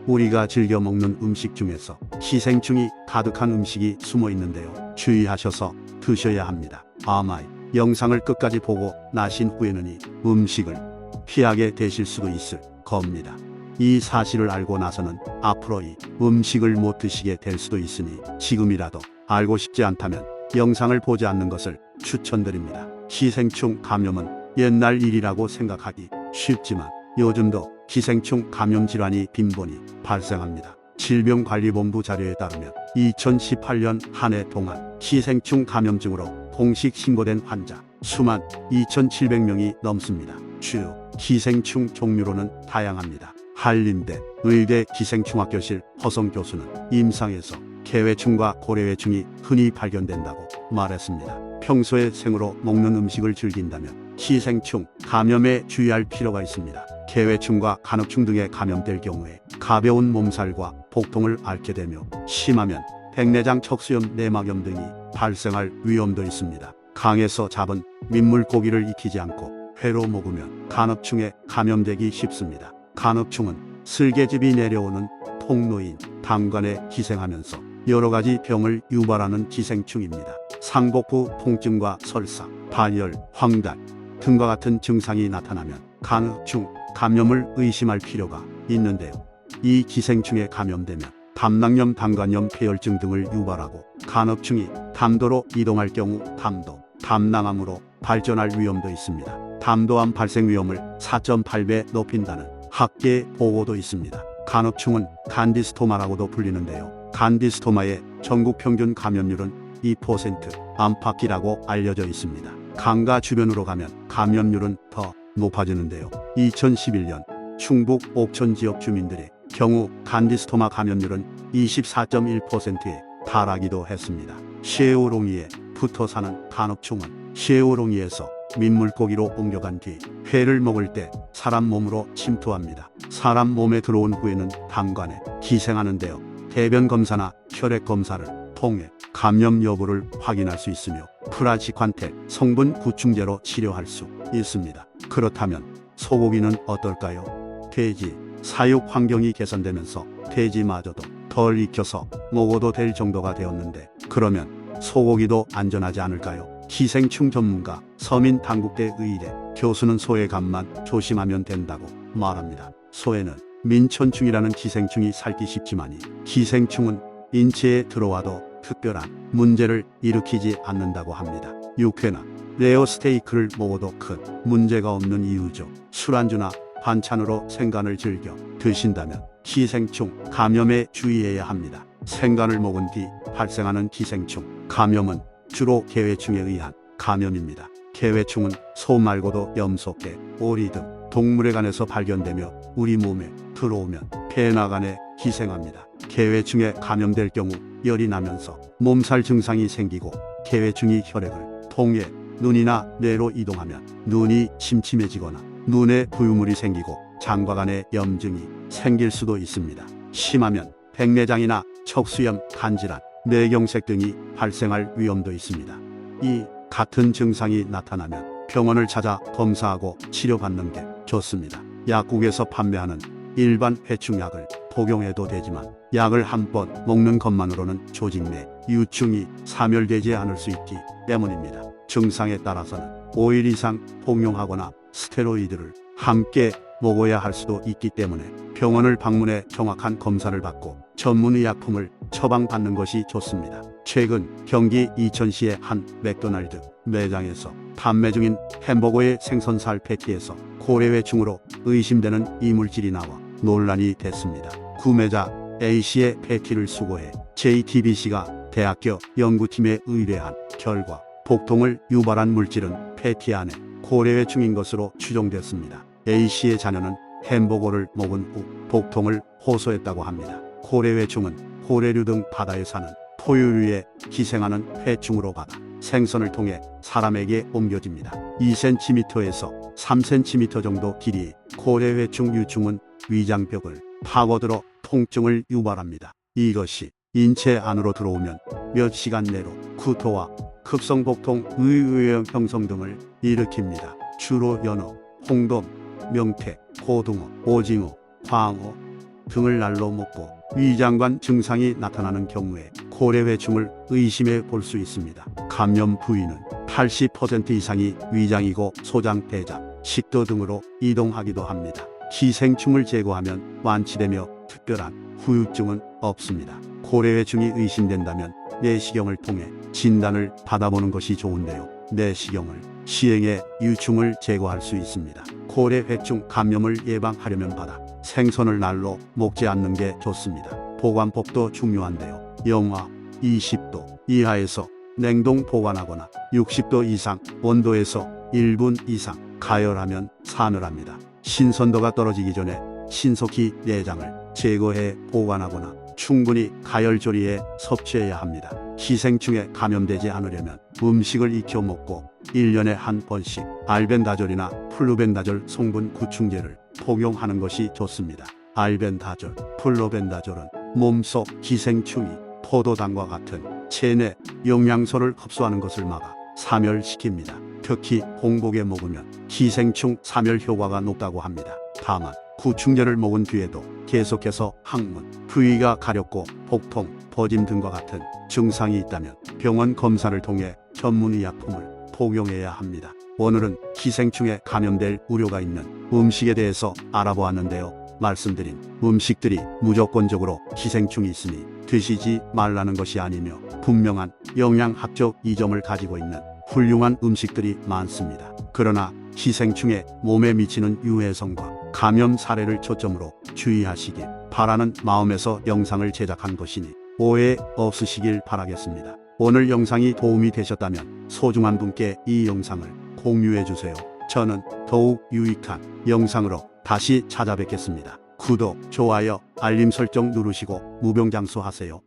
우리가 즐겨 먹는 음식 중에서 기생충이 가득한 음식이 숨어 있는데요. 주의하셔서 드셔야 합니다. 아마이 영상을 끝까지 보고 나신 후에는 이 음식을 피하게 되실 수도 있을 겁니다. 이 사실을 알고 나서는 앞으로 이 음식을 못 드시게 될 수도 있으니 지금이라도 알고 싶지 않다면 영상을 보지 않는 것을 추천드립니다. 기생충 감염은 옛날 일이라고 생각하기 쉽지만 요즘도 기생충 감염 질환이 빈번히 발생합니다. 질병관리본부 자료에 따르면 2018년 한 해 동안 기생충 감염증으로 공식 신고된 환자 수만 2,700명이 넘습니다. 주요 기생충 종류로는 다양합니다. 한림대 의대 기생충학교실 허성 교수는 임상에서 개회충과 고래회충이 흔히 발견된다고 말했습니다. 평소에 생으로 먹는 음식을 즐긴다면 기생충 감염에 주의할 필요가 있습니다. 개회충과 간흡충 등에 감염될 경우에 가벼운 몸살과 복통을 앓게 되며 심하면 백내장 척수염, 내막염 등이 발생할 위험도 있습니다. 강에서 잡은 민물고기를 익히지 않고 회로 먹으면 간흡충에 감염되기 쉽습니다. 간흡충은 슬개즙이 내려오는 통로인 담관에 기생하면서 여러 가지 병을 유발하는 기생충입니다. 상복부 통증과 설사, 발열, 황달 등과 같은 증상이 나타나면 간흡충 감염을 의심할 필요가 있는데요. 이 기생충에 감염되면 담낭염, 담관염, 폐혈증 등을 유발하고 간흡충이 담도로 이동할 경우 담도, 담낭암으로 발전할 위험도 있습니다. 담도암 발생 위험을 4.8배 높인다는 학계 보고도 있습니다. 간흡충은 간디스토마라고도 불리는데요. 간디스토마의 전국 평균 감염률은 2%, 안팎이라고 알려져 있습니다. 강가 주변으로 가면 감염률은 더 높아지는데요. 2011년 충북 옥천 지역 주민들의 경우 간디스토마 감염률은 24.1%에 달하기도 했습니다. 쇠우롱이에 붙어 사는 간흡충은 쇠우롱이에서 민물고기로 옮겨간 뒤 회를 먹을 때 사람 몸으로 침투합니다. 사람 몸에 들어온 후에는 담관에 기생하는데요. 대변 검사나 혈액 검사를 통해 감염 여부를 확인할 수 있으며 프라지관텔 성분 구충제로 치료할 수 있습니다. 그렇다면 소고기는 어떨까요? 돼지 사육 환경이 개선되면서 돼지마저도 덜 익혀서 먹어도 될 정도가 되었는데 그러면 소고기도 안전하지 않을까요? 기생충 전문가 서민당국대 의대 교수는 소의 간만 조심하면 된다고 말합니다. 소에는 민천충이라는 기생충이 살기 쉽지만 이 기생충은 인체에 들어와도 특별한 문제를 일으키지 않는다고 합니다. 육회나 레어 스테이크를 먹어도 큰 문제가 없는 이유죠. 술안주나 반찬으로 생간을 즐겨 드신다면 기생충 감염에 주의해야 합니다. 생간을 먹은 뒤 발생하는 기생충 감염은 주로 개회충에 의한 감염입니다. 개회충은 소 말고도 염소개, 오리 등 동물의 간에서 발견되며 우리 몸에 들어오면 폐나 간에 기생합니다. 개회충에 감염될 경우 열이 나면서 몸살 증상이 생기고 개회충이 혈액을 통해 눈이나 뇌로 이동하면 눈이 침침해지거나 눈에 부유물이 생기고 장과 간에 염증이 생길 수도 있습니다. 심하면 백내장이나 척수염, 간질환, 뇌경색 등이 발생할 위험도 있습니다. 이 같은 증상이 나타나면 병원을 찾아 검사하고 치료받는 게 좋습니다. 약국에서 판매하는 일반 회충약을 복용해도 되지만 약을 한 번 먹는 것만으로는 조직 내 유충이 사멸되지 않을 수 있기 때문입니다. 증상에 따라서는 5일 이상 복용하거나 스테로이드를 함께 먹어야 할 수도 있기 때문에 병원을 방문해 정확한 검사를 받고 전문의약품을 처방받는 것이 좋습니다. 최근 경기 이천시의 한 맥도날드 매장에서 판매 중인 햄버거의 생선살 패티에서 고래회충으로 의심되는 이물질이 나와 논란이 됐습니다. 구매자 A씨의 패티를 수거해 JTBC가 대학교 연구팀에 의뢰한 결과 복통을 유발한 물질은 패티 안에 고래회충인 것으로 추정됐습니다. A씨의 자녀는 햄버거를 먹은 후 복통을 호소했다고 합니다. 고래회충은 고래류 등 바다에 사는 포유류에 기생하는 회충으로 받아 생선을 통해 사람에게 옮겨집니다. 2cm에서 3cm 정도 길이의 고래회충 유충은 위장벽을 파고들어 통증을 유발합니다. 이것이 인체 안으로 들어오면 몇 시간 내로 구토와 급성복통, 의외형 형성 등을 일으킵니다. 주로 연어, 홍돔, 명태, 고등어, 오징어, 광어 등을 날로 먹고 위장관 증상이 나타나는 경우에 고래회충을 의심해 볼 수 있습니다. 감염 부위는 80% 이상이 위장이고 소장, 대장, 식도 등으로 이동하기도 합니다. 기생충을 제거하면 완치되며 특별한 후유증은 없습니다. 고래회충이 의심된다면 내시경을 통해 진단을 받아보는 것이 좋은데요. 내시경을 시행해 유충을 제거할 수 있습니다. 고래회충 감염을 예방하려면 바다 생선을 날로 먹지 않는 게 좋습니다. 보관법도 중요한데요. 영하 20도 이하에서 냉동 보관하거나 60도 이상 온도에서 1분 이상 가열하면 사늘합니다. 신선도가 떨어지기 전에 신속히 내장을 제거해 보관하거나 충분히 가열 조리해 섭취해야 합니다. 기생충에 감염되지 않으려면 음식을 익혀 먹고 1년에 한 번씩 알벤다졸이나 플루벤다졸 성분 구충제를 복용하는 것이 좋습니다. 알벤다졸, 플루벤다졸은 몸속 기생충이 포도당과 같은 체내 영양소를 흡수하는 것을 막아 사멸시킵니다. 특히 공복에 먹으면 기생충 사멸 효과가 높다고 합니다. 다만 구충제를 먹은 뒤에도 계속해서 항문, 부위가 가렵고 복통, 버짐 등과 같은 증상이 있다면 병원 검사를 통해 전문의약품을 복용해야 합니다. 오늘은 기생충에 감염될 우려가 있는 음식에 대해서 알아보았는데요. 말씀드린 음식들이 무조건적으로 기생충이 있으니 드시지 말라는 것이 아니며 분명한 영양학적 이점을 가지고 있는 훌륭한 음식들이 많습니다. 그러나 기생충에 몸에 미치는 유해성과 감염 사례를 초점으로 주의하시길 바라는 마음에서 영상을 제작한 것이니 오해 없으시길 바라겠습니다. 오늘 영상이 도움이 되셨다면 소중한 분께 이 영상을 공유해 주세요. 저는 더욱 유익한 영상으로 다시 찾아뵙겠습니다. 구독, 좋아요, 알림 설정 누르시고 무병장수하세요.